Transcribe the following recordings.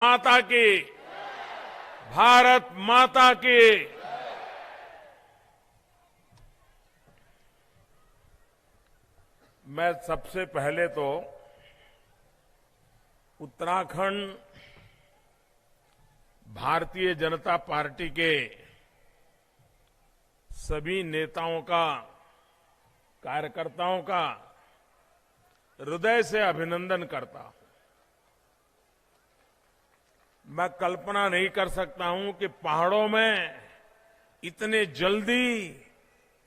माता की, भारत माता की। मैं सबसे पहले तो उत्तराखंड भारतीय जनता पार्टी के सभी नेताओं का, कार्यकर्ताओं का हृदय से अभिनंदन करता हूं। मैं कल्पना नहीं कर सकता हूं कि पहाड़ों में इतने जल्दी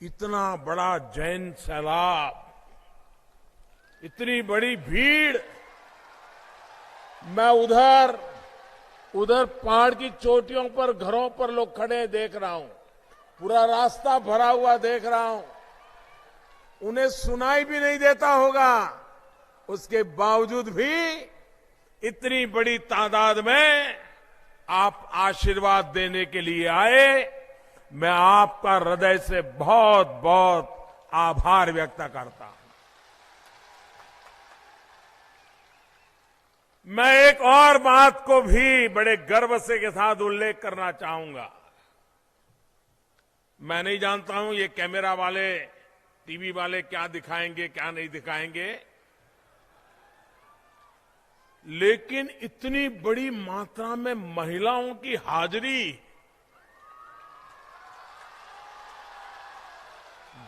इतना बड़ा जैन सैलाब, इतनी बड़ी भीड़। मैं उधर पहाड़ की चोटियों पर, घरों पर लोग खड़े देख रहा हूं, पूरा रास्ता भरा हुआ देख रहा हूं। उन्हें सुनाई भी नहीं देता होगा, उसके बावजूद भी इतनी बड़ी तादाद में आप आशीर्वाद देने के लिए आए। मैं आपका हृदय से बहुत बहुत आभार व्यक्त करता हूं। मैं एक और बात को भी बड़े गर्व से के साथ उल्लेख करना चाहूंगा। मैं नहीं जानता हूं ये कैमरा वाले, टीवी वाले क्या दिखाएंगे, क्या नहीं दिखाएंगे, लेकिन इतनी बड़ी मात्रा में महिलाओं की हाजिरी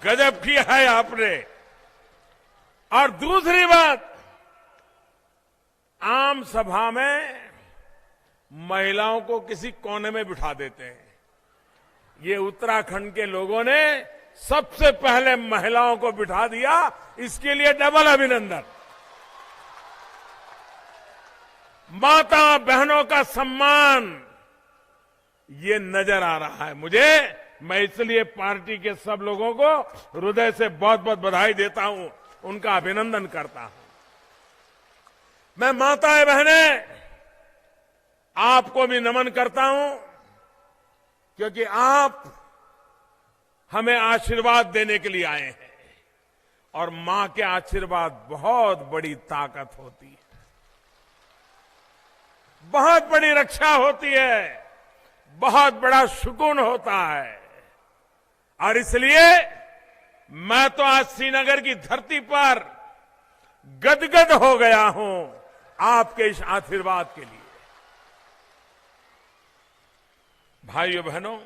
गजब किया है आपने। और दूसरी बात, आम सभा में महिलाओं को किसी कोने में बिठा देते हैं। ये उत्तराखंड के लोगों ने सबसे पहले महिलाओं को बिठा दिया, इसके लिए डबल अभिनंदन। माता बहनों का सम्मान ये नजर आ रहा है मुझे। मैं इसलिए पार्टी के सब लोगों को हृदय से बहुत बहुत बधाई देता हूं, उनका अभिनंदन करता हूं। मैं माताएं बहनें आपको भी नमन करता हूं, क्योंकि आप हमें आशीर्वाद देने के लिए आए हैं। और मां के आशीर्वाद बहुत बड़ी ताकत होती है, बहुत बड़ी रक्षा होती है, बहुत बड़ा सुकून होता है। और इसलिए मैं तो आज श्रीनगर की धरती पर गदगद हो गया हूं आपके इस आशीर्वाद के लिए। भाइयों बहनों,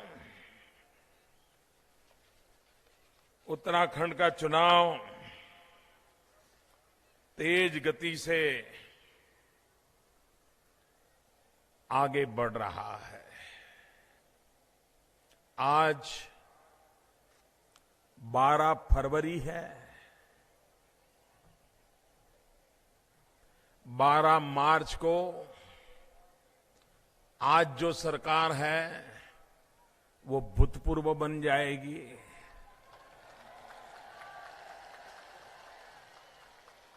उत्तराखंड का चुनाव तेज गति से आगे बढ़ रहा है। आज 12 फरवरी है। 12 मार्च को आज जो सरकार है वो भूतपूर्व बन जाएगी,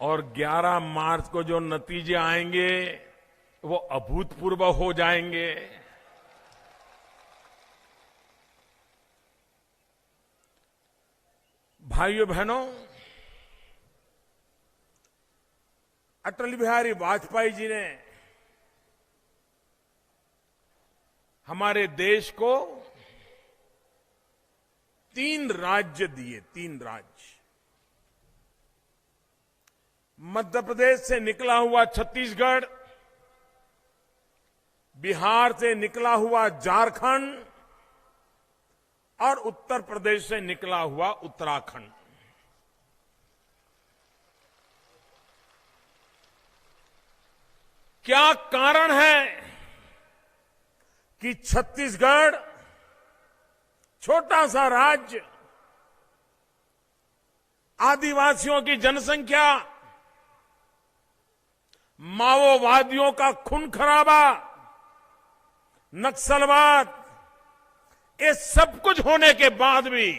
और 11 मार्च को जो नतीजे आएंगे वो अभूतपूर्व हो जाएंगे। भाइयों बहनों, अटल बिहारी वाजपेयी जी ने हमारे देश को 3 राज्य दिए, 3 राज्य। मध्य प्रदेश से निकला हुआ छत्तीसगढ़, बिहार से निकला हुआ झारखंड और उत्तर प्रदेश से निकला हुआ उत्तराखंड। क्या कारण है कि छत्तीसगढ़, छोटा सा राज्य, आदिवासियों की जनसंख्या, माओवादियों का खून खराबा, नक्सलवाद, ये सब कुछ होने के बाद भी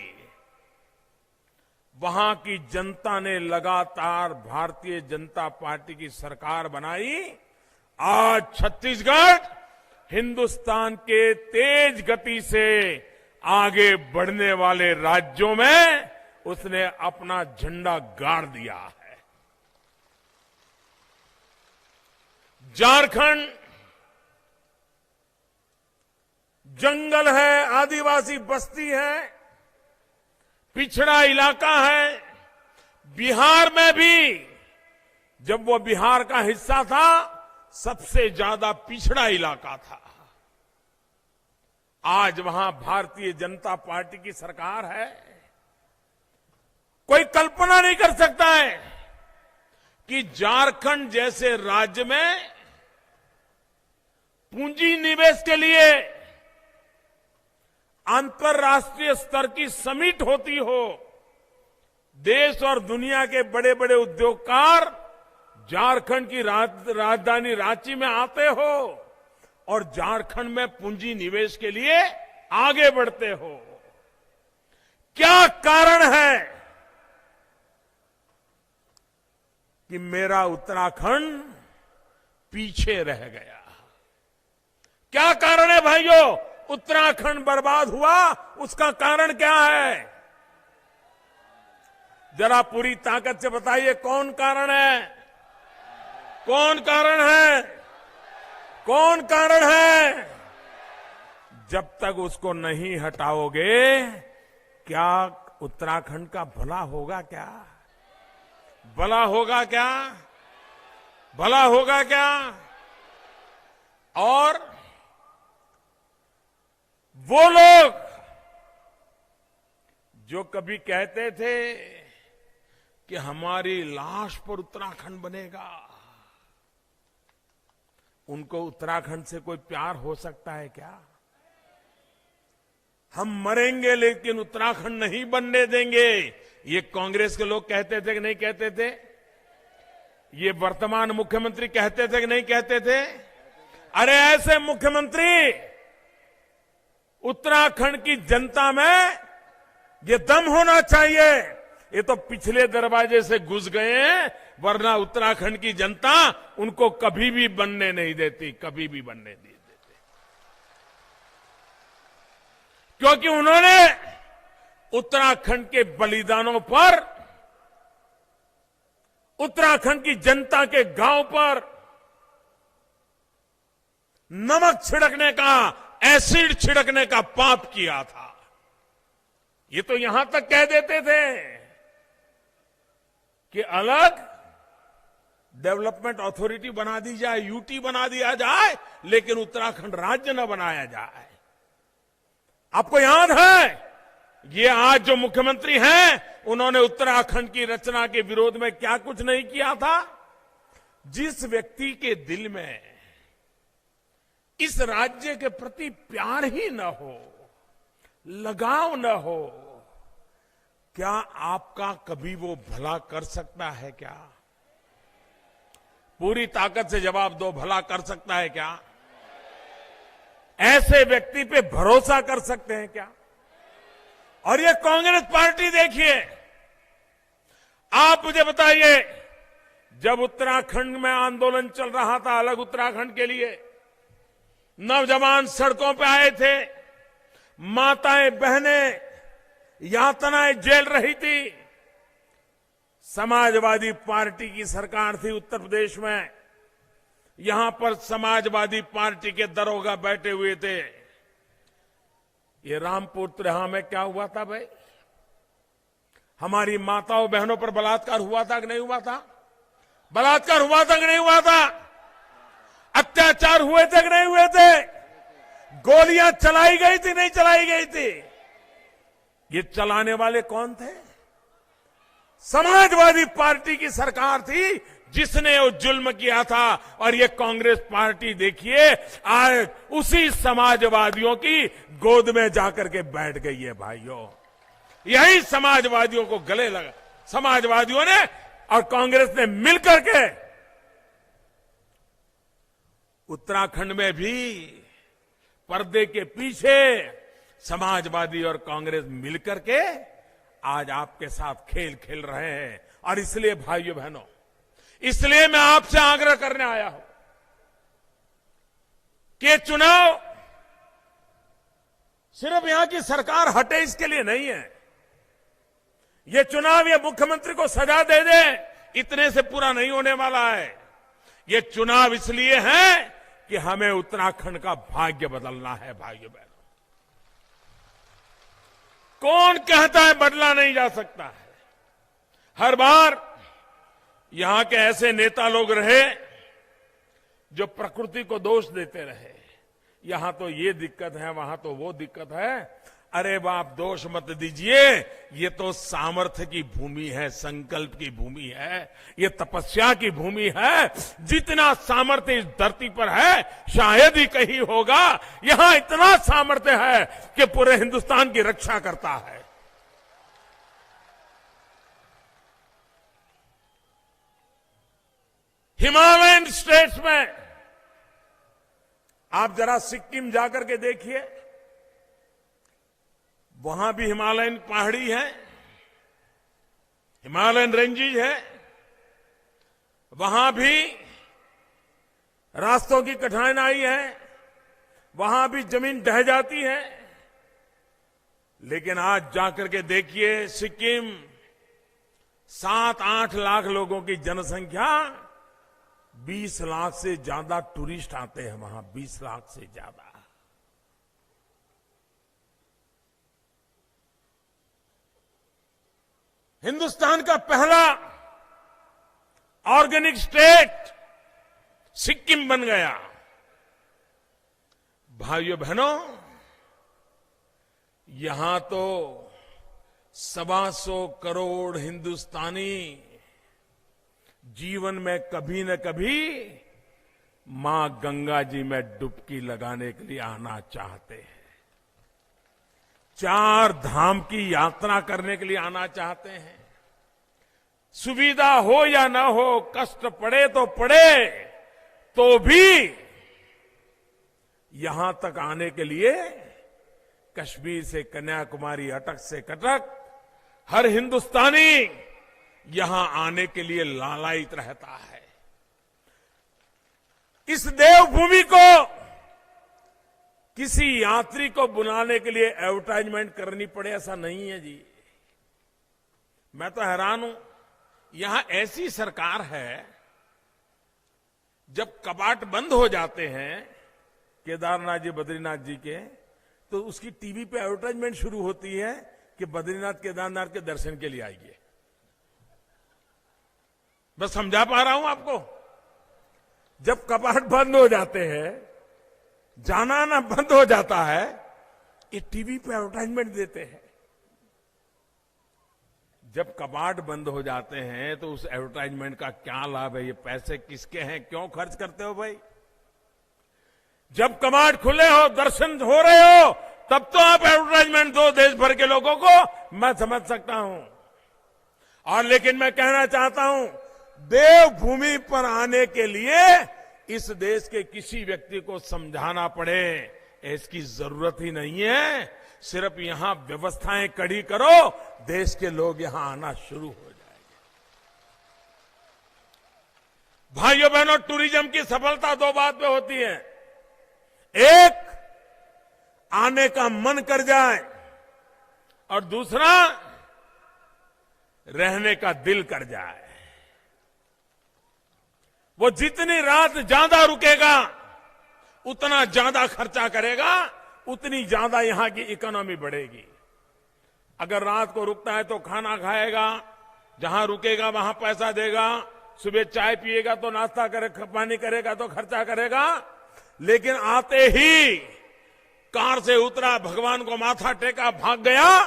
वहां की जनता ने लगातार भारतीय जनता पार्टी की सरकार बनाई। आज छत्तीसगढ़ हिंदुस्तान के तेज गति से आगे बढ़ने वाले राज्यों में उसने अपना झंडा गाड़ दिया है। झारखंड जंगल है, आदिवासी बस्ती है, पिछड़ा इलाका है। बिहार में भी जब वो बिहार का हिस्सा था, सबसे ज्यादा पिछड़ा इलाका था। आज वहां भारतीय जनता पार्टी की सरकार है। कोई कल्पना नहीं कर सकता है कि झारखंड जैसे राज्य में पूंजी निवेश के लिए अंतर्राष्ट्रीय स्तर की समिट होती हो, देश और दुनिया के बड़े बड़े उद्योगकार झारखंड की राजधानी रांची में आते हो और झारखंड में पूंजी निवेश के लिए आगे बढ़ते हो। क्या कारण है कि मेरा उत्तराखंड पीछे रह गया? क्या कारण है भाइयों? उत्तराखंड बर्बाद हुआ, उसका कारण क्या है? जरा पूरी ताकत से बताइए, कौन कारण है? कौन कारण है? कौन कारण है? जब तक उसको नहीं हटाओगे, क्या उत्तराखंड का भला होगा? क्या भला होगा? क्या भला होगा? क्या? और वो लोग जो कभी कहते थे कि हमारी लाश पर उत्तराखंड बनेगा, उनको उत्तराखंड से कोई प्यार हो सकता है क्या? हम मरेंगे लेकिन उत्तराखंड नहीं बनने देंगे, ये कांग्रेस के लोग कहते थे कि नहीं कहते थे? ये वर्तमान मुख्यमंत्री कहते थे कि नहीं कहते थे? अरे ऐसे मुख्यमंत्री, उत्तराखंड की जनता में ये दम होना चाहिए। ये तो पिछले दरवाजे से घुस गए हैं, वरना उत्तराखंड की जनता उनको कभी भी बनने नहीं देती, कभी भी बनने नहीं देती। क्योंकि उन्होंने उत्तराखंड के बलिदानों पर, उत्तराखंड की जनता के गांव पर नमक छिड़कने का, एसिड छिड़कने का पाप किया था। ये तो यहां तक कह देते थे कि अलग डेवलपमेंट अथॉरिटी बना दी जाए, यूटी बना दिया जाए, लेकिन उत्तराखंड राज्य न बनाया जाए। आपको याद है, ये आज जो मुख्यमंत्री हैं, उन्होंने उत्तराखंड की रचना के विरोध में क्या कुछ नहीं किया था? जिस व्यक्ति के दिल में इस राज्य के प्रति प्यार ही न हो, लगाव न हो, क्या आपका कभी वो भला कर सकता है क्या? पूरी ताकत से जवाब दो, भला कर सकता है क्या? ऐसे व्यक्ति पे भरोसा कर सकते हैं क्या? और ये कांग्रेस पार्टी देखिए, आप मुझे बताइए, जब उत्तराखंड में आंदोलन चल रहा था अलग उत्तराखंड के लिए, नौजवान सड़कों पे आए थे, माताएं बहनें यातनाएं झेल रही थी। समाजवादी पार्टी की सरकार थी उत्तर प्रदेश में, यहां पर समाजवादी पार्टी के दरोगा बैठे हुए थे। ये रामपुर त्रिहा में क्या हुआ था भाई? हमारी माताओं बहनों पर बलात्कार हुआ था कि नहीं हुआ था? बलात्कार हुआ था कि नहीं हुआ था? अत्याचार हुए थे कि नहीं हुए थे? गोलियां चलाई गई थी नहीं चलाई गई थी? ये चलाने वाले कौन थे? समाजवादी पार्टी की सरकार थी जिसने वो जुल्म किया था। और ये कांग्रेस पार्टी देखिए आज उसी समाजवादियों की गोद में जाकर के बैठ गई है भाइयों। यही समाजवादियों को गले लगा, समाजवादियों ने और कांग्रेस ने मिलकर के उत्तराखंड में भी पर्दे के पीछे समाजवादी और कांग्रेस मिलकर के आज आपके साथ खेल खेल रहे हैं। और इसलिए भाइयों बहनों, इसलिए मैं आपसे आग्रह करने आया हूं कि चुनाव सिर्फ यहां की सरकार हटे इसके लिए नहीं है। ये चुनाव ये मुख्यमंत्री को सजा दे दे इतने से पूरा नहीं होने वाला है। ये चुनाव इसलिए है कि हमें उत्तराखंड का भाग्य बदलना है भाइयों बहनों। कौन कहता है बदला नहीं जा सकता है? हर बार यहां के ऐसे नेता लोग रहे जो प्रकृति को दोष देते रहे, यहां तो ये दिक्कत है, वहां तो वो दिक्कत है। अरे बाप, दोष मत दीजिए, ये तो सामर्थ्य की भूमि है, संकल्प की भूमि है, ये तपस्या की भूमि है। जितना सामर्थ्य इस धरती पर है शायद ही कहीं होगा। यहां इतना सामर्थ्य है कि पूरे हिंदुस्तान की रक्षा करता है। हिमालयन स्टेट्स में आप जरा सिक्किम जाकर के देखिए, वहां भी हिमालयन पहाड़ी है, हिमालयन रेंजेज है, वहां भी रास्तों की कठिनाई है, वहां भी जमीन ढह जाती है। लेकिन आज जाकर के देखिए, सिक्किम 7-8 लाख लोगों की जनसंख्या, 20 लाख से ज्यादा टूरिस्ट आते हैं वहां, 20 लाख से ज्यादा। हिंदुस्तान का पहला ऑर्गेनिक स्टेट सिक्किम बन गया। भाइयों बहनों, यहां तो 125 करोड़ हिंदुस्तानी जीवन में कभी न कभी मां गंगा जी में डुबकी लगाने के लिए आना चाहते हैं, 4 धाम की यात्रा करने के लिए आना चाहते हैं। सुविधा हो या ना हो, कष्ट पड़े तो भी यहां तक आने के लिए कश्मीर से कन्याकुमारी, अटक से कटक, हर हिंदुस्तानी यहां आने के लिए लालायित रहता है। इस देवभूमि को किसी यात्री को बुलाने के लिए एडवर्टाइजमेंट करनी पड़े, ऐसा नहीं है जी। मैं तो हैरान हूं, यहां ऐसी सरकार है, जब कपाट बंद हो जाते हैं केदारनाथ जी, बद्रीनाथ जी के, तो उसकी टीवी पे एडवर्टाइजमेंट शुरू होती है कि बद्रीनाथ केदारनाथ के दर्शन के लिए आइए। बस समझा पा रहा हूं आपको। जब कपाट बंद हो जाते हैं, जाना आना बंद हो जाता है, ये टीवी पे एडवर्टाइजमेंट देते हैं। जब कपाट बंद हो जाते हैं तो उस एडवर्टाइजमेंट का क्या लाभ है? ये पैसे किसके हैं? क्यों खर्च करते हो भाई? जब कपाट खुले हो, दर्शन हो रहे हो, तब तो आप एडवर्टाइजमेंट दो देश भर के लोगों को, मैं समझ सकता हूं। और लेकिन मैं कहना चाहता हूं, देवभूमि पर आने के लिए इस देश के किसी व्यक्ति को समझाना पड़े, इसकी जरूरत ही नहीं है। सिर्फ यहां व्यवस्थाएं कड़ी करो, देश के लोग यहां आना शुरू हो जाएंगे। भाइयों बहनों, टूरिज्म की सफलता 2 बात पे होती है। एक, आने का मन कर जाए, और दूसरा, रहने का दिल कर जाए। वो जितनी रात ज्यादा रुकेगा, उतना ज्यादा खर्चा करेगा, उतनी ज्यादा यहां की इकोनॉमी बढ़ेगी। अगर रात को रुकता है तो खाना खाएगा, जहां रुकेगा वहां पैसा देगा, सुबह चाय पिएगा तो नाश्ता करेगा, पानी करेगा तो खर्चा करेगा। लेकिन आते ही कार से उतरा, भगवान को माथा टेका, भाग गया,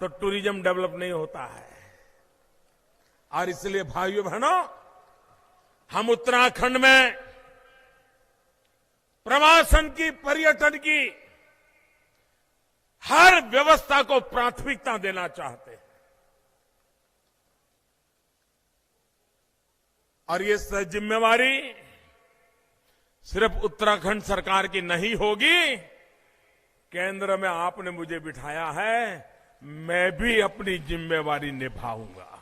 तो टूरिज्म डेवलप नहीं होता है। और इसलिए भाइयों बहनों, हम उत्तराखंड में प्रवासन की, पर्यटन की हर व्यवस्था को प्राथमिकता देना चाहते हैं। और ये जिम्मेवारी सिर्फ उत्तराखंड सरकार की नहीं होगी, केंद्र में आपने मुझे बिठाया है, मैं भी अपनी जिम्मेवारी निभाऊंगा।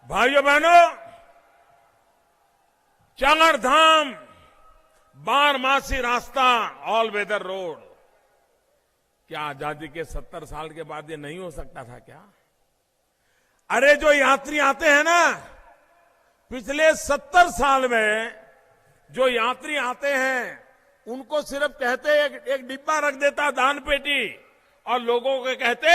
भाइयों बहनों, 4 धाम, 12मासी रास्ता, ऑल वेदर रोड, क्या आजादी के 70 साल के बाद ये नहीं हो सकता था क्या? अरे जो यात्री आते हैं ना, पिछले 70 साल में जो यात्री आते हैं उनको सिर्फ कहते एक डिब्बा रख देता दान पेटी और लोगों को कहते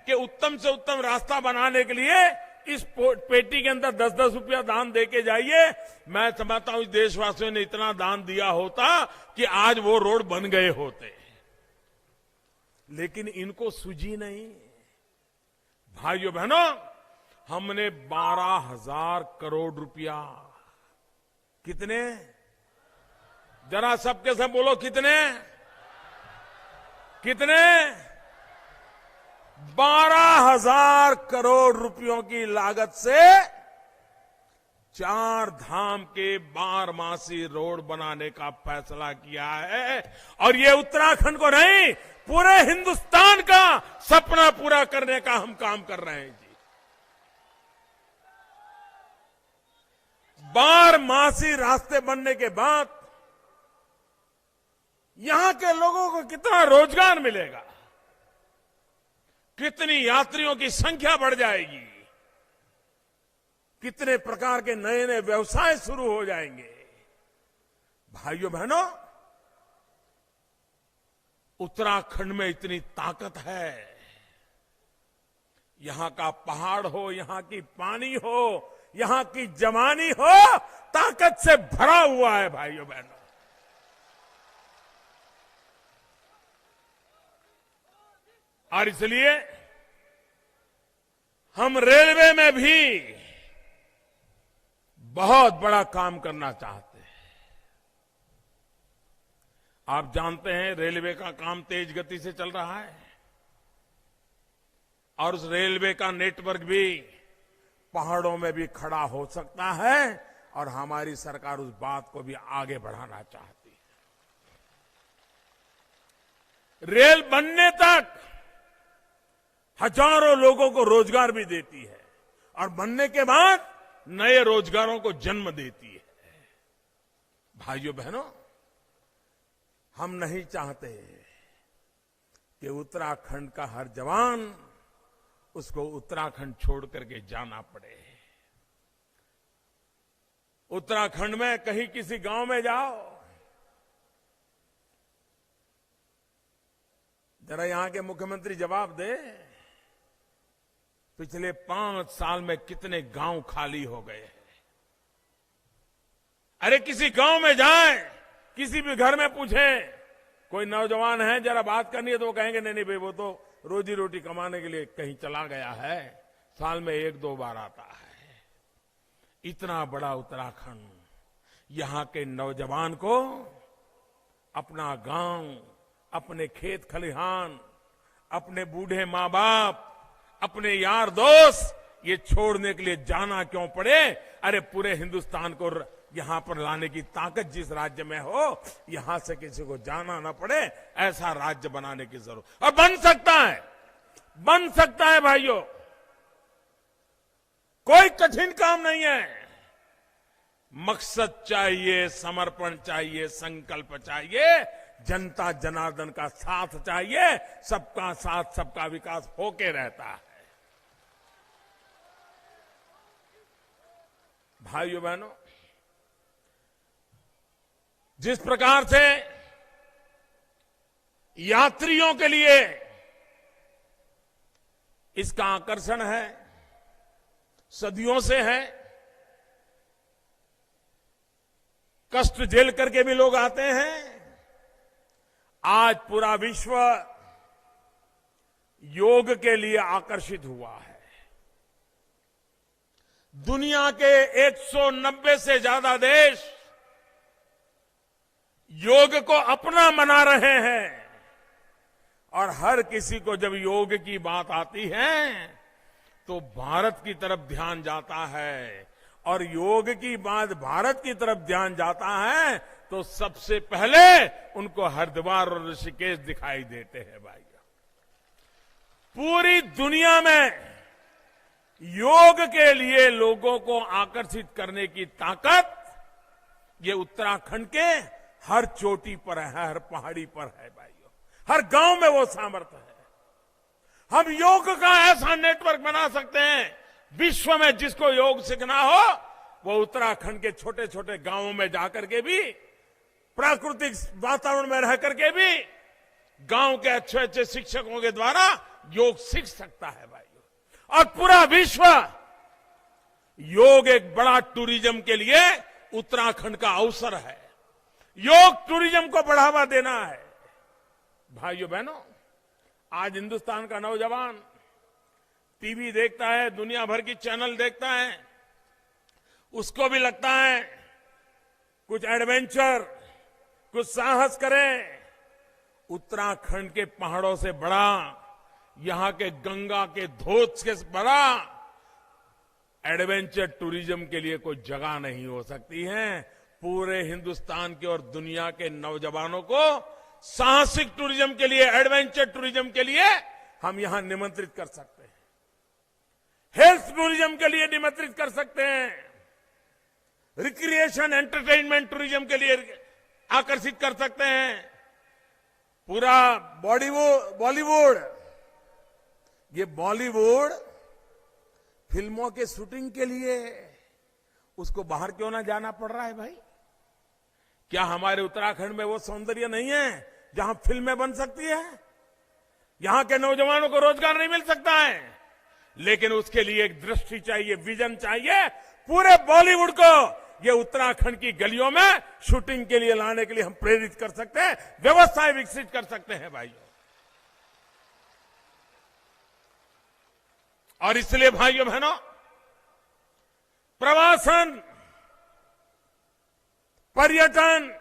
कि उत्तम से उत्तम रास्ता बनाने के लिए इस पेटी के अंदर 10-10 रुपया दान देके जाइए। मैं समझता हूं देशवासियों ने इतना दान दिया होता कि आज वो रोड बन गए होते, लेकिन इनको सूझी नहीं। भाइयों बहनों, हमने 12,000 करोड़ रुपया, कितने, जरा सबके सब बोलो कितने, 12,000 करोड़ रुपयों की लागत से 4 धाम के बारमासी रोड बनाने का फैसला किया है। और ये उत्तराखंड को नहीं, पूरे हिंदुस्तान का सपना पूरा करने का हम काम कर रहे हैं जी। बारमासी रास्ते बनने के बाद यहां के लोगों को कितना रोजगार मिलेगा, कितनी यात्रियों की संख्या बढ़ जाएगी, कितने प्रकार के नए नए व्यवसाय शुरू हो जाएंगे। भाइयों बहनों, उत्तराखंड में इतनी ताकत है। यहां का पहाड़ हो, यहां की पानी हो, यहां की जवानी हो, ताकत से भरा हुआ है भाइयों बहनों। और इसलिए हम रेलवे में भी बहुत बड़ा काम करना चाहते हैं। आप जानते हैं रेलवे का काम तेज गति से चल रहा है और उस रेलवे का नेटवर्क भी पहाड़ों में भी खड़ा हो सकता है और हमारी सरकार उस बात को भी आगे बढ़ाना चाहती है। रेल बनने तक हजारों लोगों को रोजगार भी देती है और बनने के बाद नए रोजगारों को जन्म देती है। भाइयों बहनों, हम नहीं चाहते कि उत्तराखंड का हर जवान उसको उत्तराखंड छोड़ करके जाना पड़े। उत्तराखंड में कहीं किसी गांव में जाओ, जरा यहां के मुख्यमंत्री जवाब दे, पिछले 5 साल में कितने गांव खाली हो गए हैं। अरे किसी गांव में जाए, किसी भी घर में पूछे, कोई नौजवान है जरा बात करनी है तो वो कहेंगे नहीं नहीं भाई वो तो रोजी रोटी कमाने के लिए कहीं चला गया है, साल में 1-2 बार आता है। इतना बड़ा उत्तराखंड, यहां के नौजवान को अपना गांव, अपने खेत खलिहान, अपने बूढ़े मां बाप, अपने यार दोस्त ये छोड़ने के लिए जाना क्यों पड़े। अरे पूरे हिंदुस्तान को यहां पर लाने की ताकत जिस राज्य में हो, यहां से किसी को जाना ना पड़े, ऐसा राज्य बनाने की जरूरत। और बन सकता है भाइयों, कोई कठिन काम नहीं है। मकसद चाहिए, समर्पण चाहिए, संकल्प चाहिए, जनता जनार्दन का साथ चाहिए। सबका साथ सबका विकास होके रहता है। भाइयों बहनों, जिस प्रकार से यात्रियों के लिए इसका आकर्षण है, सदियों से है, कष्ट झेल करके भी लोग आते हैं। आज पूरा विश्व योग के लिए आकर्षित हुआ है। दुनिया के 190 से ज्यादा देश योग को अपना मना रहे हैं और हर किसी को जब योग की बात आती है तो भारत की तरफ ध्यान जाता है। और योग की बात भारत की तरफ ध्यान जाता है तो सबसे पहले उनको हरिद्वार और ऋषिकेश दिखाई देते हैं। भाई, पूरी दुनिया में योग के लिए लोगों को आकर्षित करने की ताकत ये उत्तराखंड के हर चोटी पर है, हर पहाड़ी पर है भाइयों, हर गांव में वो सामर्थ्य है। हम योग का ऐसा नेटवर्क बना सकते हैं, विश्व में जिसको योग सीखना हो वो उत्तराखंड के छोटे छोटे गांवों में जाकर के भी, प्राकृतिक वातावरण में रह करके भी गांव के अच्छे अच्छे शिक्षकों के द्वारा योग सीख सकता है भाइयों। और पूरा विश्व योग एक बड़ा टूरिज्म के लिए उत्तराखंड का अवसर है। योग टूरिज्म को बढ़ावा देना है। भाइयों बहनों, आज हिंदुस्तान का नौजवान टीवी देखता है, दुनिया भर की चैनल देखता है, उसको भी लगता है कुछ एडवेंचर, कुछ साहस करें। उत्तराखंड के पहाड़ों से बड़ा, यहां के गंगा के धोध से बड़ा एडवेंचर टूरिज्म के लिए कोई जगह नहीं हो सकती है। पूरे हिंदुस्तान के और दुनिया के नौजवानों को साहसिक टूरिज्म के लिए, एडवेंचर टूरिज्म के लिए हम यहां निमंत्रित कर सकते हैं। हेल्थ टूरिज्म के लिए निमंत्रित कर सकते हैं। रिक्रिएशन एंटरटेनमेंट टूरिज्म के लिए आकर्षित कर सकते हैं। पूरा बॉलीवुड, ये बॉलीवुड फिल्मों के शूटिंग के लिए उसको बाहर क्यों ना जाना पड़ रहा है भाई? क्या हमारे उत्तराखंड में वो सौंदर्य नहीं है जहां फिल्में बन सकती है? यहां के नौजवानों को रोजगार नहीं मिल सकता है? लेकिन उसके लिए एक दृष्टि चाहिए, विजन चाहिए। पूरे बॉलीवुड को ये उत्तराखंड की गलियों में शूटिंग के लिए लाने के लिए हम प्रेरित कर सकते हैं, व्यवस्थाएं विकसित कर सकते हैं भाइयों। और इसलिए भाइयों बहनों, प्रवासन, पर्यटन,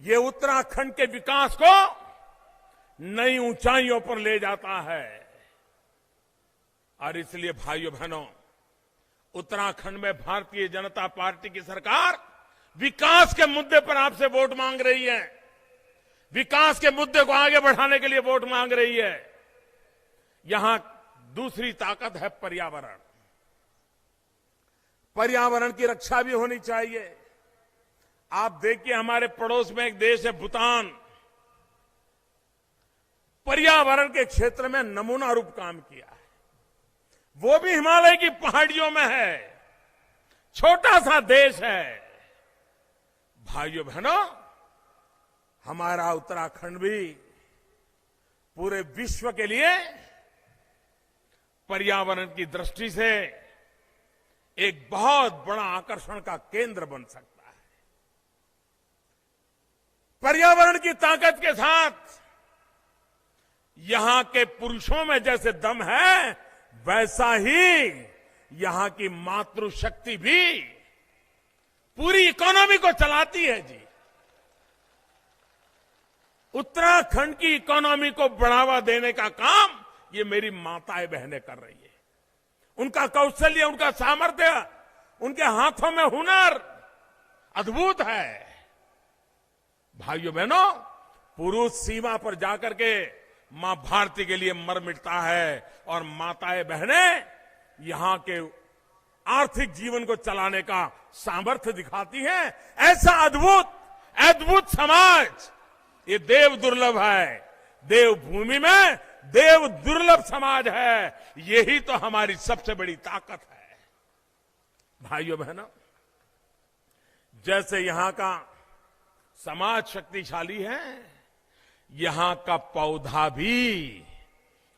ये उत्तराखंड के विकास को नई ऊंचाइयों पर ले जाता है। और इसलिए भाइयों बहनों, उत्तराखंड में भारतीय जनता पार्टी की सरकार विकास के मुद्दे पर आपसे वोट मांग रही है। विकास के मुद्दे को आगे बढ़ाने के लिए वोट मांग रही है। यहां दूसरी ताकत है पर्यावरण। पर्यावरण की रक्षा भी होनी चाहिए। आप देखिए, हमारे पड़ोस में एक देश है भूटान, पर्यावरण के क्षेत्र में नमूना रूप काम किया है। वो भी हिमालय की पहाड़ियों में है, छोटा सा देश है। भाइयों बहनों, हमारा उत्तराखंड भी पूरे विश्व के लिए पर्यावरण की दृष्टि से एक बहुत बड़ा आकर्षण का केंद्र बन सकता है। पर्यावरण की ताकत के साथ यहां के पुरुषों में जैसे दम है, वैसा ही यहां की मातृशक्ति भी पूरी इकोनॉमी को चलाती है जी। उत्तराखंड की इकोनॉमी को बढ़ावा देने का काम ये मेरी माताएं बहनें कर रही है। उनका कौशल्य, उनका सामर्थ्य, उनके हाथों में हुनर अद्भुत है। भाइयों बहनों, पुरुष सीमा पर जाकर के मां भारती के लिए मर मिटता है और माताएं बहनें यहां के आर्थिक जीवन को चलाने का सामर्थ्य दिखाती हैं। ऐसा अद्भुत समाज ये देव दुर्लभ है। देवभूमि में देव दुर्लभ समाज है। यही तो हमारी सबसे बड़ी ताकत है। भाइयों बहनों, जैसे यहां का समाज शक्तिशाली है, यहां का पौधा भी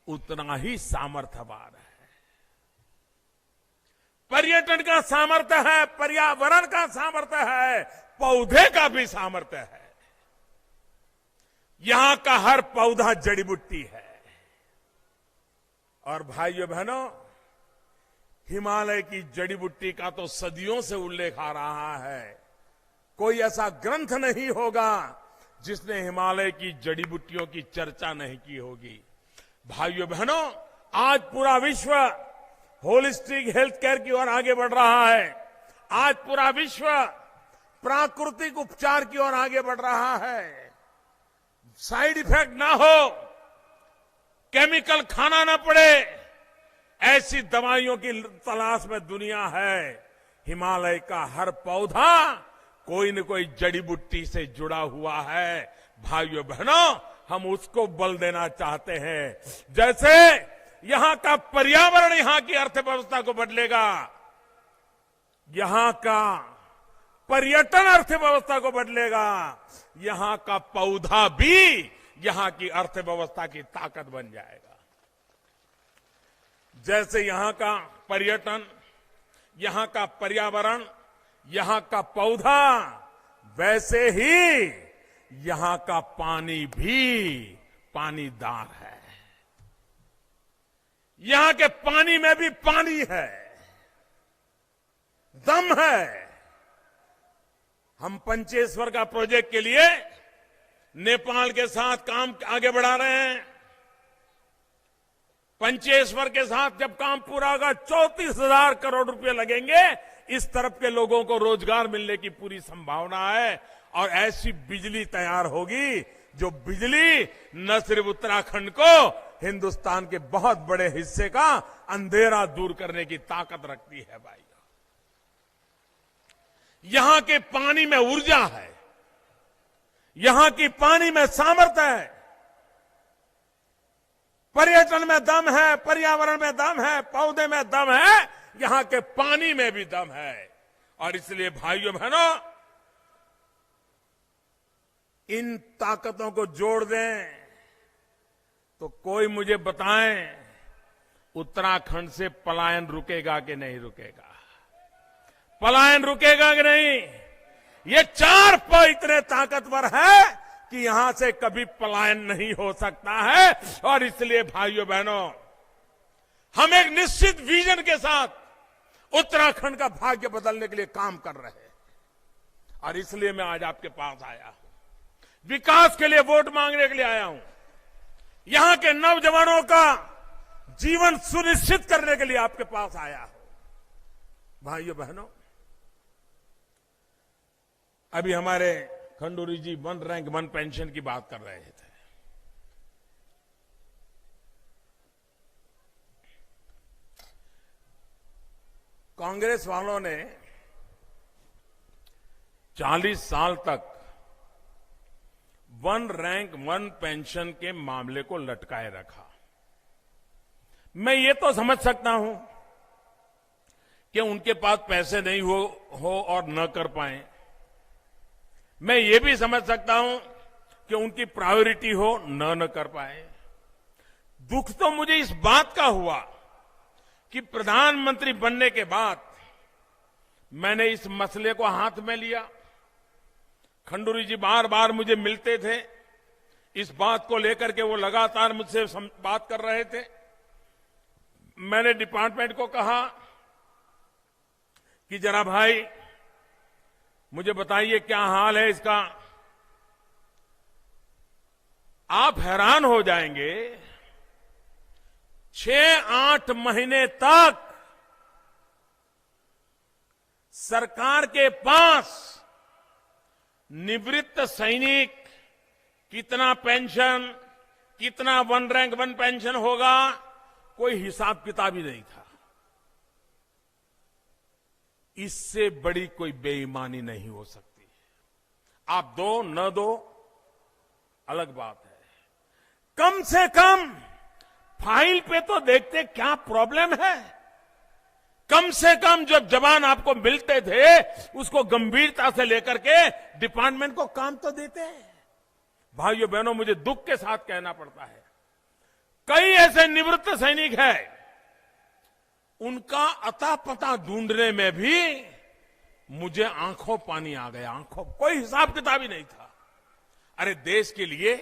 उतना ही सामर्थ्यवान है। पर्यटन का सामर्थ्य है, पर्यावरण का सामर्थ्य है, पौधे का भी सामर्थ्य है। यहां का हर पौधा जड़ी बूटी है। और भाइयों बहनों, हिमालय की जड़ी बूटी का तो सदियों से उल्लेख आ रहा है। कोई ऐसा ग्रंथ नहीं होगा जिसने हिमालय की जड़ी बूटियों की चर्चा नहीं की होगी। भाइयों बहनों, आज पूरा विश्व होलिस्टिक हेल्थ केयर की ओर आगे बढ़ रहा है। आज पूरा विश्व प्राकृतिक उपचार की ओर आगे बढ़ रहा है। साइड इफेक्ट ना हो, केमिकल खाना ना पड़े, ऐसी दवाइयों की तलाश में दुनिया है। हिमालय का हर पौधा कोई न कोई जड़ी बूटी से जुड़ा हुआ है। भाइयों बहनों, हम उसको बल देना चाहते हैं। जैसे यहां का पर्यावरण यहां की अर्थव्यवस्था को बदलेगा, यहां का पर्यटन अर्थव्यवस्था को बदलेगा, यहां का पौधा भी यहां की अर्थव्यवस्था की ताकत बन जाएगा। जैसे यहां का पर्यटन, यहां का पर्यावरण, यहां का पौधा, वैसे ही यहां का पानी भी पानीदार है। यहां के पानी में भी पानी है, दम है। हम पंचेश्वर का प्रोजेक्ट के लिए नेपाल के साथ काम आगे बढ़ा रहे हैं। पंचेश्वर के साथ जब काम पूरा होगा 34,000 करोड़ रुपए लगेंगे। इस तरफ के लोगों को रोजगार मिलने की पूरी संभावना है और ऐसी बिजली तैयार होगी जो बिजली न सिर्फ उत्तराखंड को, हिंदुस्तान के बहुत बड़े हिस्से का अंधेरा दूर करने की ताकत रखती है भाई। यहां के पानी में ऊर्जा है, यहां की पानी में सामर्थ्य है, पर्यटन में दम है, पर्यावरण में दम है, पौधे में दम है, यहां के पानी में भी दम है। और इसलिए भाइयों बहनों, इन ताकतों को जोड़ दें तो कोई मुझे बताएं उत्तराखंड से पलायन रुकेगा कि नहीं रुकेगा? पलायन रुकेगा कि नहीं? ये 4 प इतने ताकतवर है कि यहां से कभी पलायन नहीं हो सकता है। और इसलिए भाइयों बहनों, हम एक निश्चित विजन के साथ उत्तराखंड का भाग्य बदलने के लिए काम कर रहे हैं। और इसलिए मैं आज आपके पास आया हूं, विकास के लिए वोट मांगने के लिए आया हूं, यहां के नौजवानों का जीवन सुनिश्चित करने के लिए आपके पास आया हूं। भाइयों बहनों, अभी हमारे खंडूरी जी 1 रैंक 1 पेंशन की बात कर रहे थे। कांग्रेस वालों ने 40 साल तक 1 रैंक 1 पेंशन के मामले को लटकाए रखा। मैं ये तो समझ सकता हूं कि उनके पास पैसे नहीं हो और न कर पाए। मैं ये भी समझ सकता हूं कि उनकी प्रायोरिटी हो न कर पाए। दुख तो मुझे इस बात का हुआ कि प्रधानमंत्री बनने के बाद मैंने इस मसले को हाथ में लिया। खंडूरी जी बार बार मुझे मिलते थे, इस बात को लेकर के वो लगातार मुझसे बात कर रहे थे। मैंने डिपार्टमेंट को कहा कि जरा भाई मुझे बताइए क्या हाल है इसका। आप हैरान हो जाएंगे, 6-8 महीने तक सरकार के पास निवृत्त सैनिक कितना पेंशन, कितना 1 रैंक 1 पेंशन होगा, कोई हिसाब किताब ही नहीं था। इससे बड़ी कोई बेईमानी नहीं हो सकती। आप दो न दो अलग बात है, कम से कम फाइल पे तो देखते क्या प्रॉब्लम है। कम से कम जब जवान आपको मिलते थे उसको गंभीरता से लेकर के डिपार्टमेंट को काम तो देते हैं। भाइयों बहनों, मुझे दुख के साथ कहना पड़ता है, कई ऐसे निवृत्त सैनिक हैं, उनका अता पता ढूंढने में भी मुझे आंखों पानी आ गया। आंखों, कोई हिसाब किताब ही नहीं था। अरे देश के लिए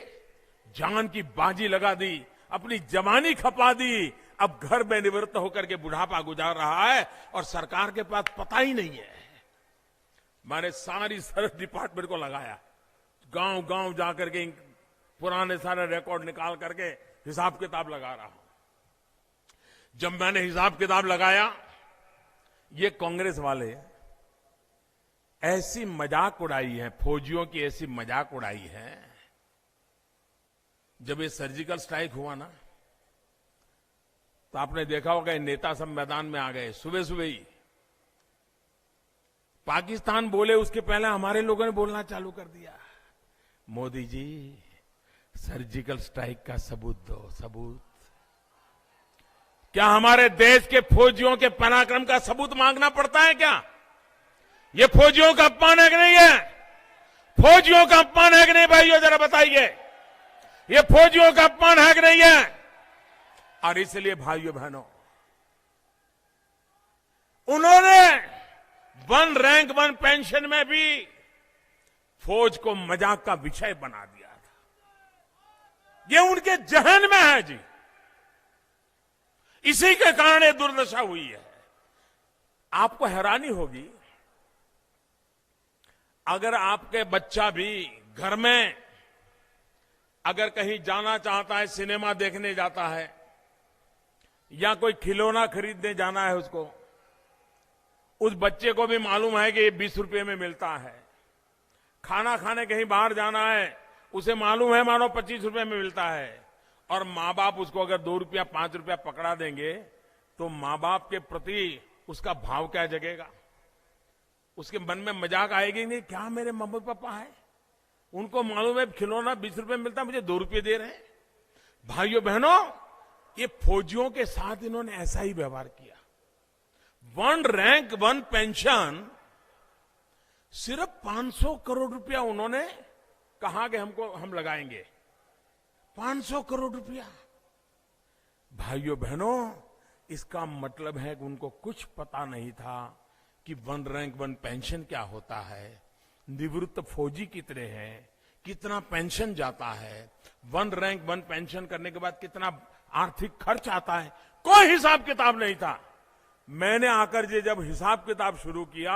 जान की बाजी लगा दी, अपनी जवानी खपा दी, अब घर में निवृत्त होकर के बुढ़ापा गुजार रहा है और सरकार के पास पता ही नहीं है। मैंने सारी सर्च डिपार्टमेंट को लगाया, गांव गांव जाकर के पुराने सारे रिकॉर्ड निकाल करके हिसाब किताब लगा रहा हूं। जब मैंने हिसाब किताब लगाया, ये कांग्रेस वाले ऐसी मजाक उड़ाई है, फौजियों की ऐसी मजाक उड़ाई है। जब ये सर्जिकल स्ट्राइक हुआ ना, तो आपने देखा होगा नेता सब मैदान में आ गए सुबह सुबह ही। पाकिस्तान बोले उसके पहले हमारे लोगों ने बोलना चालू कर दिया, मोदी जी सर्जिकल स्ट्राइक का सबूत दो, सबूत। क्या हमारे देश के फौजियों के पराक्रम का सबूत मांगना पड़ता है क्या? ये फौजियों का अपमान है कि नहीं है? फौजियों का अपमान है कि नहीं भाइयों, जरा बताइए। ये फौजियों का अपमान है कि नहीं है? और इसलिए भाइयों बहनों, उन्होंने वन रैंक वन पेंशन में भी फौज को मजाक का विषय बना दिया था। ये उनके जहन में है जी। इसी के कारण ये दुर्दशा हुई है। आपको हैरानी होगी, अगर आपके बच्चा भी घर में अगर कहीं जाना चाहता है, सिनेमा देखने जाता है या कोई खिलौना खरीदने जाना है उसको, उस बच्चे को भी मालूम है कि ये 20 रुपए में मिलता है। खाना खाने कहीं बाहर जाना है, उसे मालूम है मानो 25 रुपए में मिलता है। और मां बाप उसको अगर 2 रुपया 5 रुपया पकड़ा देंगे तो मां बाप के प्रति उसका भाव क्या जगेगा? उसके मन में मजाक आएगी नहीं, क्या मेरे मम्मी पापा है, उनको मालूम है खिलौना 20 रुपए मिलता है, मुझे 2 रुपये दे रहे हैं। भाइयों बहनों, ये फौजियों के साथ इन्होंने ऐसा ही व्यवहार किया। वन रैंक वन पेंशन सिर्फ 500 करोड़ रुपया उन्होंने कहा कि हम लगाएंगे। 500 करोड़ रुपया। भाइयों बहनों, इसका मतलब है कि उनको कुछ पता नहीं था कि वन रैंक वन पेंशन क्या होता है, निवृत्त फौजी कितने हैं, कितना पेंशन जाता है, वन रैंक वन पेंशन करने के बाद कितना आर्थिक खर्च आता है, कोई हिसाब किताब नहीं था। मैंने आकर ये जब हिसाब किताब शुरू किया,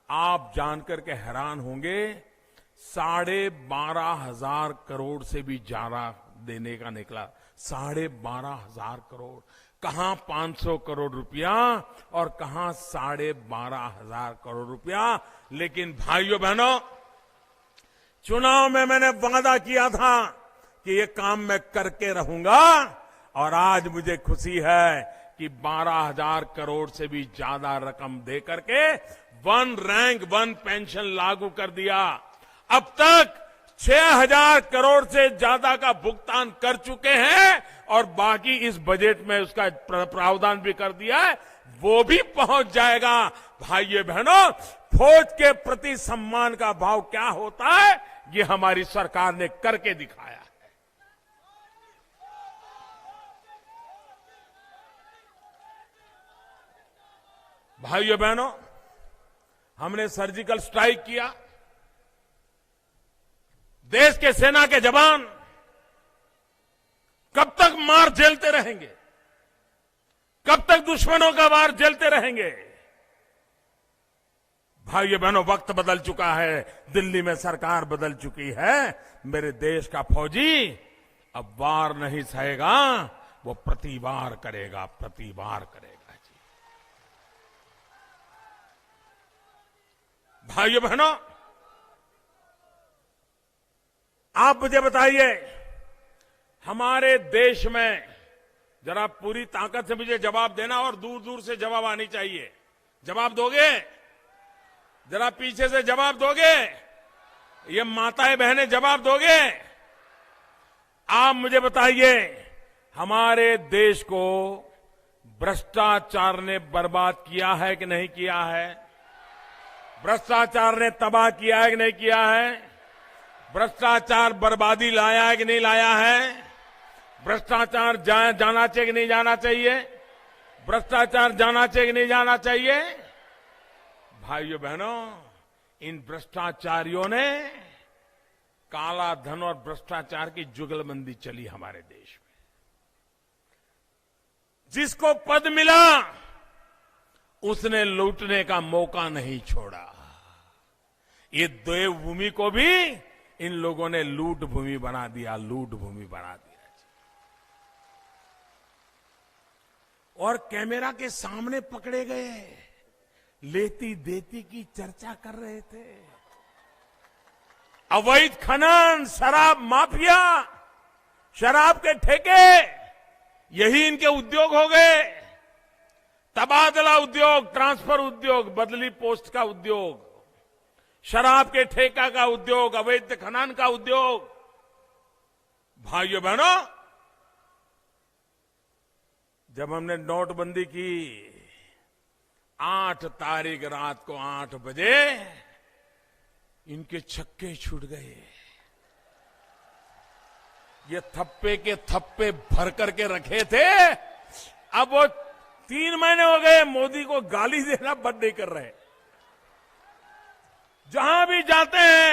आप जानकर के हैरान होंगे, 12,500 करोड़ से भी ज्यादा देने का निकला। 12,500 करोड़, कहां 500 करोड़ रुपया और कहां 12,500 करोड़ रुपया। लेकिन भाइयों बहनों, चुनाव में मैंने वादा किया था कि ये काम मैं करके रहूंगा, और आज मुझे खुशी है कि 12,000 करोड़ से भी ज्यादा रकम दे करके वन रैंक वन पेंशन लागू कर दिया। अब तक 6,000 करोड़ से ज्यादा का भुगतान कर चुके हैं, और बाकी इस बजट में उसका प्रावधान भी कर दिया है, वो भी पहुंच जाएगा। भाइयों बहनों, फौज के प्रति सम्मान का भाव क्या होता है, ये हमारी सरकार ने करके दिखाया है। भाइयों बहनों, हमने सर्जिकल स्ट्राइक किया। देश के सेना के जवान कब तक मार झेलते रहेंगे? कब तक दुश्मनों का वार झेलते रहेंगे? भाइयों बहनों, वक्त बदल चुका है, दिल्ली में सरकार बदल चुकी है। मेरे देश का फौजी अब वार नहीं सहेगा, वो प्रतिवार करेगा, प्रतिवार करेगा जी। भाइयों बहनों, आप मुझे बताइए, हमारे देश में, जरा पूरी ताकत से मुझे जवाब देना, और दूर दूर से जवाब आनी चाहिए। जवाब दोगे? जरा पीछे से जवाब दोगे? ये माताएं बहनें जवाब दोगे? आप मुझे बताइए, हमारे देश को भ्रष्टाचार ने बर्बाद किया है कि नहीं किया है? भ्रष्टाचार ने तबाह किया है कि नहीं किया है? भ्रष्टाचार बर्बादी लाया है कि नहीं लाया है? भ्रष्टाचार जाना चाहिए कि नहीं जाना चाहिए? भ्रष्टाचार जाना चाहिए कि नहीं जाना चाहिए? भाइयों बहनों, इन भ्रष्टाचारियों ने काला धन और भ्रष्टाचार की जुगलबंदी चली हमारे देश में। जिसको पद मिला उसने लूटने का मौका नहीं छोड़ा। ये देवभूमि को भी इन लोगों ने लूट भूमि बना दिया, लूट भूमि बना दिया। और कैमरा के सामने पकड़े गए, लेती देती की चर्चा कर रहे थे। अवैध खनन, शराब माफिया, शराब के ठेके, यही इनके उद्योग हो गए। तबादला उद्योग, ट्रांसफर उद्योग, बदली पोस्ट का उद्योग, शराब के ठेका का उद्योग, अवैध खनन का उद्योग। भाइयों बहनों, जब हमने नोटबंदी की 8 तारीख रात को 8 बजे इनके छक्के छूट गए। ये थप्पे के थप्पे भर करके रखे थे, अब वो 3 महीने हो गए मोदी को गाली देना बंद नहीं कर रहे। जहां भी जाते हैं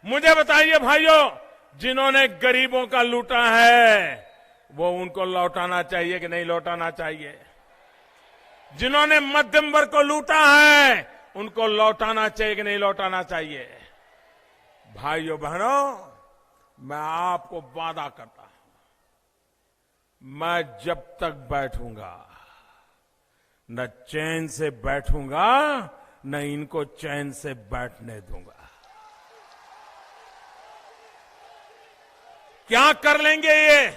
मुझे बताइए भाइयों, जिन्होंने गरीबों का लूटा है वो उनको लौटाना चाहिए कि नहीं लौटाना चाहिए? जिन्होंने मध्यम वर्ग को लूटा है उनको लौटाना चाहिए कि नहीं लौटाना चाहिए? भाइयों बहनों, मैं आपको वादा करता हूं, मैं जब तक बैठूंगा न चैन से बैठूंगा न इनको चैन से बैठने दूंगा। क्या कर लेंगे ये?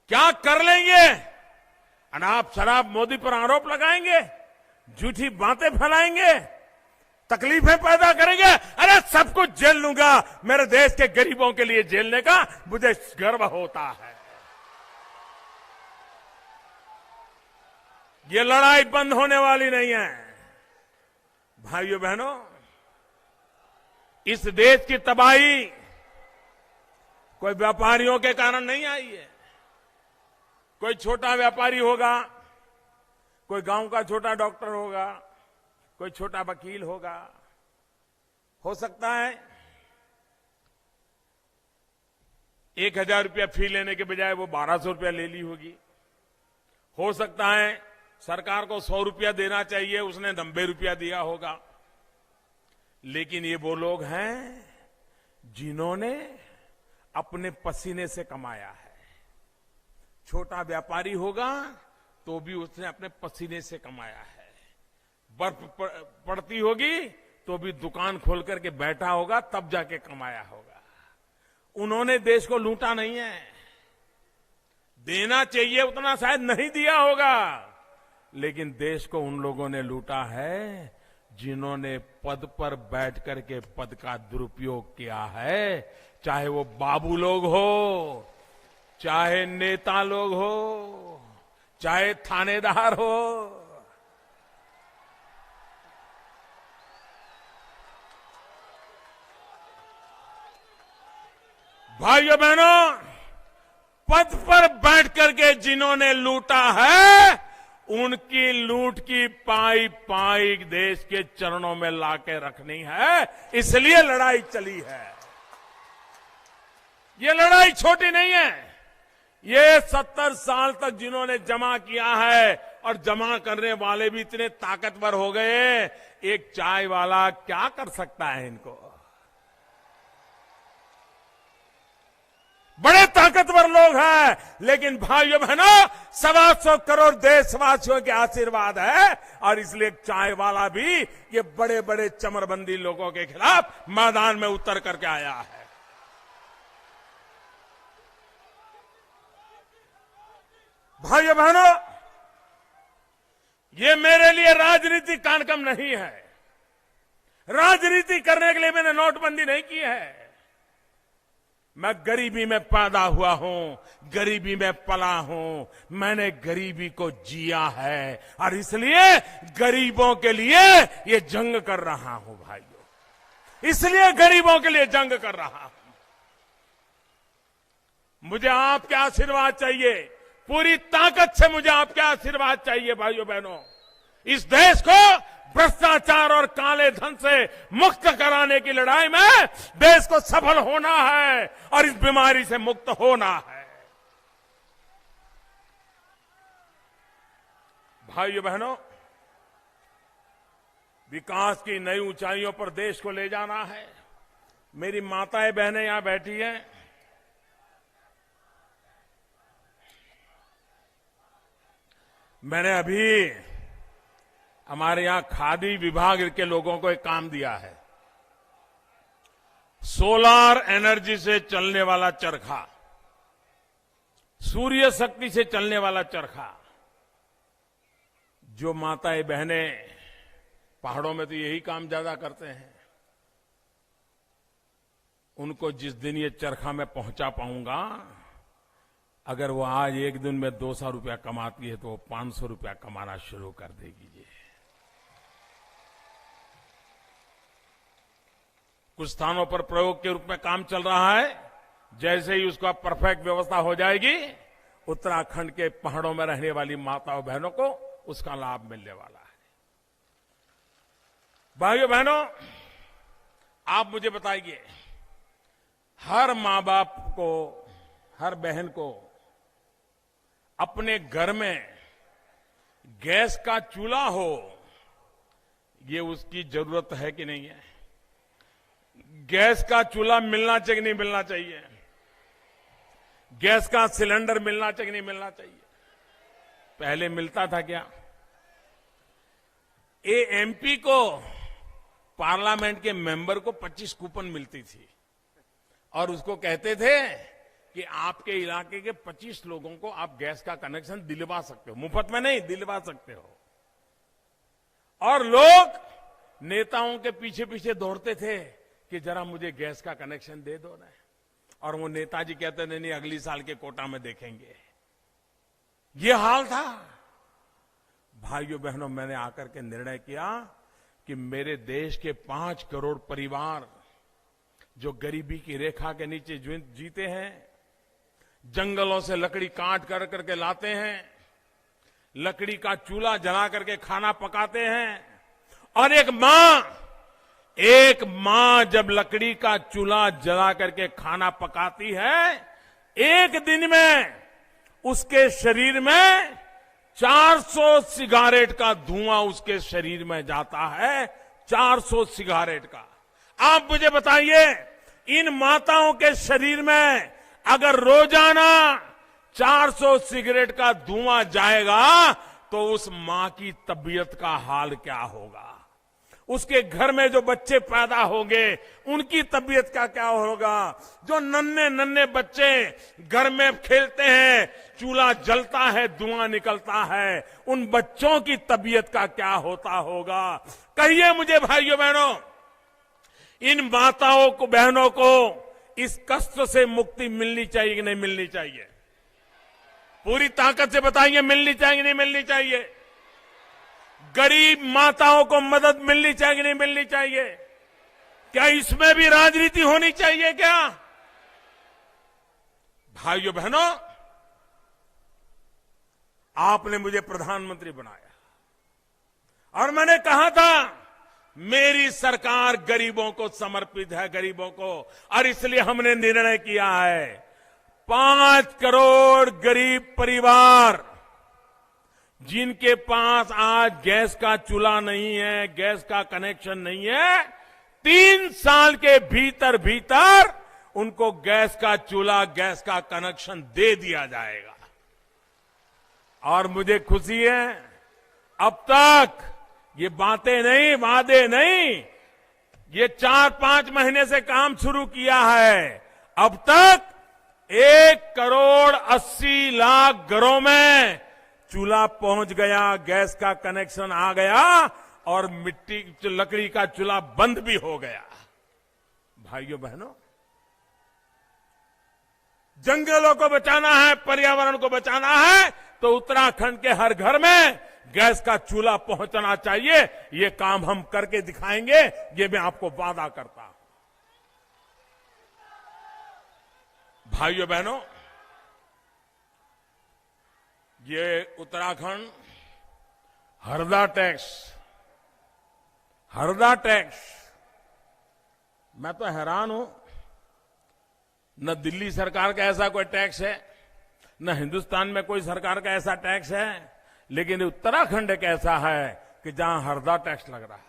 क्या कर लेंगे? अनाप शराब मोदी पर आरोप लगाएंगे, झूठी बातें फैलाएंगे, तकलीफें पैदा करेंगे। अरे सब कुछ झेल लूंगा, मेरे देश के गरीबों के लिए झेलने का मुझे गर्व होता है। ये लड़ाई बंद होने वाली नहीं है। भाइयों बहनों, इस देश की तबाही कोई व्यापारियों के कारण नहीं आई है। कोई छोटा व्यापारी होगा, कोई गांव का छोटा डॉक्टर होगा, कोई छोटा वकील होगा, हो सकता है 1,000 रुपया फी लेने के बजाय वो 1,200 रुपया ले ली होगी। हो सकता है सरकार को 100 रुपया देना चाहिए, उसने 90 रुपया दिया होगा। लेकिन ये वो लोग हैं जिन्होंने अपने पसीने से कमाया है। छोटा व्यापारी होगा तो भी उसने अपने पसीने से कमाया है। बर्फ पड़ती होगी तो भी दुकान खोल करके बैठा होगा, तब जाके कमाया होगा। उन्होंने देश को लूटा नहीं है। देना चाहिए उतना शायद नहीं दिया होगा, लेकिन देश को उन लोगों ने लूटा है जिन्होंने पद पर बैठ करके पद का दुरुपयोग किया है। चाहे वो बाबू लोग हो, चाहे नेता लोग हो, चाहे थानेदार हो। भाइयों बहनों, पद पर बैठ करके जिन्होंने लूटा है उनकी लूट की पाई पाई देश के चरणों में लाके रखनी है, इसलिए लड़ाई चली है। ये लड़ाई छोटी नहीं है। ये 70 साल तक जिन्होंने जमा किया है, और जमा करने वाले भी इतने ताकतवर हो गए, एक चाय वाला क्या कर सकता है इनको? बड़े ताकतवर लोग हैं, लेकिन भाइयों बहनों 125 करोड़ देशवासियों के आशीर्वाद है, और इसलिए चाय वाला भी ये बड़े बड़े चमरबंदी लोगों के खिलाफ मैदान में उतर करके आया है। भाइयों बहनों, ये मेरे लिए राजनीतिक कार्यक्रम नहीं है। राजनीति करने के लिए मैंने नोटबंदी नहीं की है। मैं गरीबी में पैदा हुआ हूं, गरीबी में पला हूं, मैंने गरीबी को जिया है, और इसलिए गरीबों के लिए ये जंग कर रहा हूं भाइयों, इसलिए गरीबों के लिए जंग कर रहा हूं। मुझे आपके आशीर्वाद चाहिए, पूरी ताकत से मुझे आपके आशीर्वाद चाहिए भाइयों बहनों। इस देश को भ्रष्टाचार और काले धन से मुक्त कराने की लड़ाई में देश को सफल होना है, और इस बीमारी से मुक्त होना है। भाइयों बहनों, विकास की नई ऊंचाइयों पर देश को ले जाना है। मेरी माताएं बहनें यहां बैठी हैं। मैंने अभी हमारे यहां खादी विभाग के लोगों को एक काम दिया है। सोलार एनर्जी से चलने वाला चरखा, सूर्य शक्ति से चलने वाला चरखा, जो माताएं बहनें पहाड़ों में तो यही काम ज्यादा करते हैं, उनको जिस दिन ये चरखा मैं पहुंचा पाऊंगा, अगर वो आज एक दिन में 200 रुपया कमाती है तो वो 500 रुपया कमाना शुरू कर देगी। कुछ स्थानों पर प्रयोग के रूप में काम चल रहा है। जैसे ही उसका परफेक्ट व्यवस्था हो जाएगी, उत्तराखंड के पहाड़ों में रहने वाली माताओं बहनों को उसका लाभ मिलने वाला है। भाइयों बहनों, आप मुझे बताइए, हर मां बाप को, हर बहन को अपने घर में गैस का चूल्हा हो, ये उसकी जरूरत है कि नहीं है? गैस का चूल्हा मिलना चाहिए कि नहीं मिलना चाहिए? गैस का सिलेंडर मिलना चाहिए कि नहीं मिलना चाहिए? पहले मिलता था क्या? एमपी को, पार्लियामेंट के मेंबर को 25 कूपन मिलती थी और उसको कहते थे कि आपके इलाके के 25 लोगों को आप गैस का कनेक्शन दिलवा सकते हो, मुफ्त में नहीं, दिलवा सकते हो। और लोग नेताओं के पीछे पीछे दौड़ते थे कि जरा मुझे गैस का कनेक्शन दे दो ना, और वो नेताजी कहते थे नहीं, अगली साल के कोटा में देखेंगे। ये हाल था। भाइयों बहनों, मैंने आकर के निर्णय किया कि मेरे देश के 5 करोड़ परिवार जो गरीबी की रेखा के नीचे जीते हैं, जंगलों से लकड़ी काट कर करके लाते हैं, लकड़ी का चूल्हा जला करके खाना पकाते हैं, और एक मां जब लकड़ी का चूल्हा जला करके खाना पकाती है, एक दिन में उसके शरीर में 400 सिगारेट का धुआं उसके शरीर में जाता है। 400 सिगारेट का। आप मुझे बताइए, इन माताओं के शरीर में अगर रोजाना 400 सिगरेट का धुआं जाएगा तो उस मां की तबीयत का हाल क्या होगा? उसके घर में जो बच्चे पैदा होंगे उनकी तबीयत का क्या होगा? जो नन्हे नन्हे बच्चे घर में खेलते हैं, चूल्हा जलता है, धुआं निकलता है, उन बच्चों की तबीयत का क्या होता होगा? कहिए मुझे भाइयों बहनों, इन माताओं को, बहनों को इस कष्ट से मुक्ति मिलनी चाहिए कि नहीं मिलनी चाहिए? पूरी ताकत से बताइए, मिलनी चाहिए कि नहीं मिलनी चाहिए? गरीब माताओं को मदद मिलनी चाहिए कि नहीं मिलनी चाहिए? क्या इसमें भी राजनीति होनी चाहिए क्या? भाइयों बहनों, आपने मुझे प्रधानमंत्री बनाया और मैंने कहा था मेरी सरकार गरीबों को समर्पित है, गरीबों को, और इसलिए हमने निर्णय किया है 5 करोड़ गरीब परिवार जिनके पास आज गैस का चूल्हा नहीं है, गैस का कनेक्शन नहीं है, 3 साल के भीतर भीतर उनको गैस का चूल्हा, गैस का कनेक्शन दे दिया जाएगा। और मुझे खुशी है, अब तक ये बातें नहीं, वादे नहीं, ये 4-5 महीने से काम शुरू किया है। अब तक 1 करोड़ 80 लाख घरों में चूल्हा पहुंच गया, गैस का कनेक्शन आ गया और लकड़ी का चूल्हा बंद भी हो गया। भाइयों बहनों, जंगलों को बचाना है, पर्यावरण को बचाना है तो उत्तराखंड के हर घर में गैस का चूल्हा पहुंचना चाहिए। ये काम हम करके दिखाएंगे, ये मैं आपको वादा करता हूं। भाइयों बहनों, ये उत्तराखंड हरदा टैक्स, मैं तो हैरान हूं, न दिल्ली सरकार का ऐसा कोई टैक्स है, न हिंदुस्तान में कोई सरकार का ऐसा टैक्स है, लेकिन उत्तराखंड एक ऐसा है कि जहां हरदा टैक्स लग रहा है।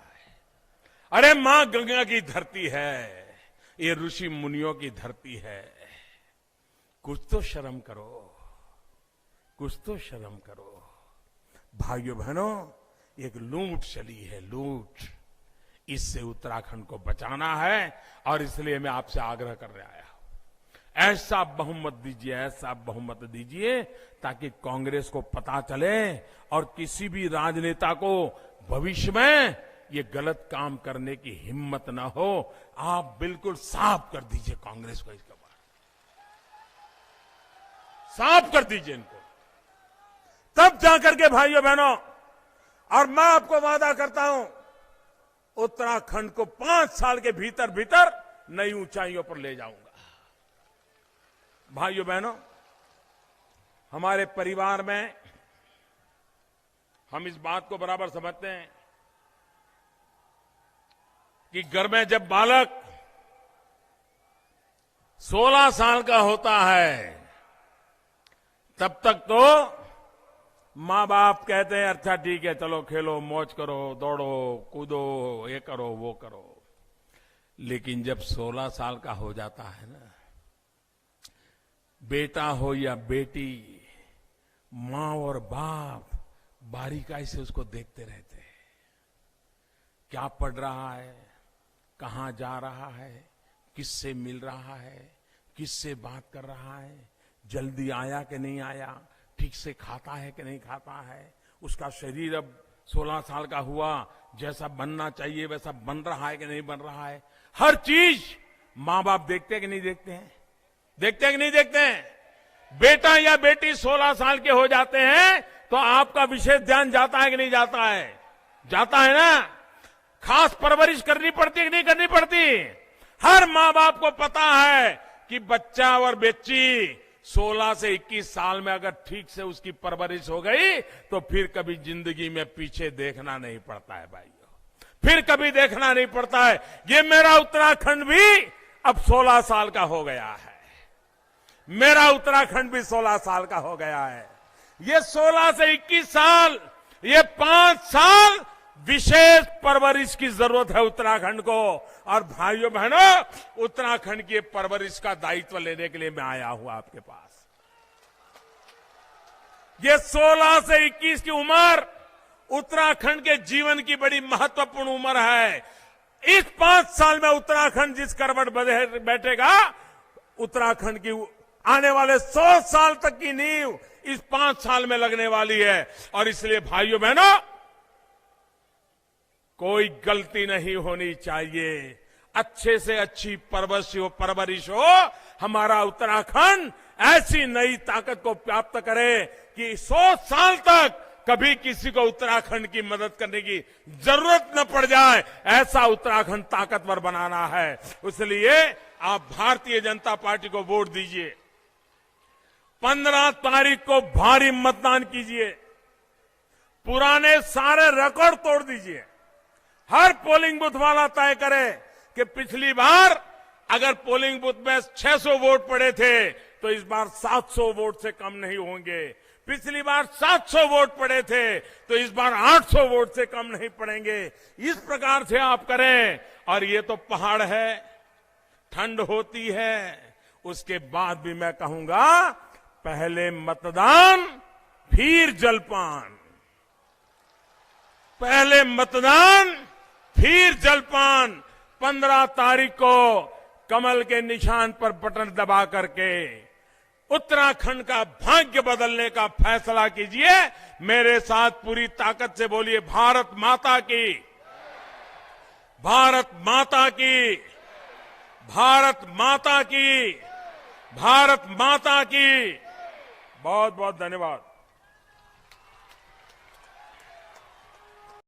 अरे मां गंगा की धरती है, ये ऋषि मुनियों की धरती है, कुछ तो शर्म करो, कुछ तो शर्म करो। भाइयों बहनों, एक लूट चली है, लूट, इससे उत्तराखंड को बचाना है और इसलिए मैं आपसे आग्रह करने आया हूं, ऐसा बहुमत दीजिए, ऐसा बहुमत दीजिए ताकि कांग्रेस को पता चले और किसी भी राजनेता को भविष्य में ये गलत काम करने की हिम्मत ना हो। आप बिल्कुल साफ कर दीजिए कांग्रेस को इसके बाद। साफ कर दीजिए इनको, तब जाकर के भाइयों बहनों, और मैं आपको वादा करता हूं उत्तराखंड को 5 साल के भीतर भीतर नई ऊंचाइयों पर ले जाऊंगा। भाइयों बहनों, हमारे परिवार में हम इस बात को बराबर समझते हैं कि घर में जब बालक 16 साल का होता है तब तक तो मां बाप कहते हैं अच्छा ठीक है चलो खेलो मौज करो दौड़ो कूदो ये करो वो करो, लेकिन जब 16 साल का हो जाता है ना, बेटा हो या बेटी, मां और बाप बारीकाई से उसको देखते रहते हैं, क्या पढ़ रहा है, कहां जा रहा है, किससे मिल रहा है, किससे बात कर रहा है, जल्दी आया कि नहीं आया, ठीक से खाता है कि नहीं खाता है, उसका शरीर अब 16 साल का हुआ जैसा बनना चाहिए वैसा बन रहा है कि नहीं बन रहा है, हर चीज मां बाप देखते हैं कि नहीं देखते हैं, देखते हैं कि नहीं देखते हैं। बेटा या बेटी 16 साल के हो जाते हैं तो आपका विशेष ध्यान जाता है कि नहीं जाता है, जाता है ना, खास परवरिश करनी पड़ती है कि नहीं करनी पड़ती। हर मां बाप को पता है कि बच्चा और बच्ची 16 से 21 साल में अगर ठीक से उसकी परवरिश हो गई तो फिर कभी जिंदगी में पीछे देखना नहीं पड़ता है भाइयों, फिर कभी देखना नहीं पड़ता है। ये मेरा उत्तराखंड भी अब 16 साल का हो गया है, मेरा उत्तराखंड भी 16 साल का हो गया है। ये 16 से 21 साल, ये 5 साल विशेष परवरिश की जरूरत है उत्तराखंड को। और भाइयों बहनों, उत्तराखंड की परवरिश का दायित्व लेने के लिए मैं आया हूं आपके पास। ये 16 से 21 की उम्र उत्तराखंड के जीवन की बड़ी महत्वपूर्ण उम्र है। इस 5 साल में उत्तराखंड जिस करवट बैठेगा, उत्तराखंड की आने वाले 100 साल तक की नींव इस 5 साल में लगने वाली है। और इसलिए भाइयों बहनों, कोई गलती नहीं होनी चाहिए, अच्छे से अच्छी परवरिश हो, हमारा उत्तराखंड ऐसी नई ताकत को प्राप्त करे कि 100 साल तक कभी किसी को उत्तराखंड की मदद करने की जरूरत न पड़ जाए, ऐसा उत्तराखंड ताकतवर बनाना है। इसलिए आप भारतीय जनता पार्टी को वोट दीजिए, 15 तारीख को भारी मतदान कीजिए, पुराने सारे रिकॉर्ड तोड़ दीजिए। हर पोलिंग बूथ वाला तय करे कि पिछली बार अगर पोलिंग बूथ में 600 वोट पड़े थे तो इस बार 700 वोट से कम नहीं होंगे, पिछली बार 700 वोट पड़े थे तो इस बार 800 वोट से कम नहीं पड़ेंगे। इस प्रकार से आप करें। और ये तो पहाड़ है, ठंड होती है, उसके बाद भी मैं कहूंगा पहले मतदान फिर जलपान, पहले मतदान फिर जलपान। 15 तारीख को कमल के निशान पर बटन दबा करके उत्तराखंड का भाग्य बदलने का फैसला कीजिए। मेरे साथ पूरी ताकत से बोलिए, भारत माता की, भारत माता की, भारत माता की, भारत माता की। बहुत बहुत धन्यवाद।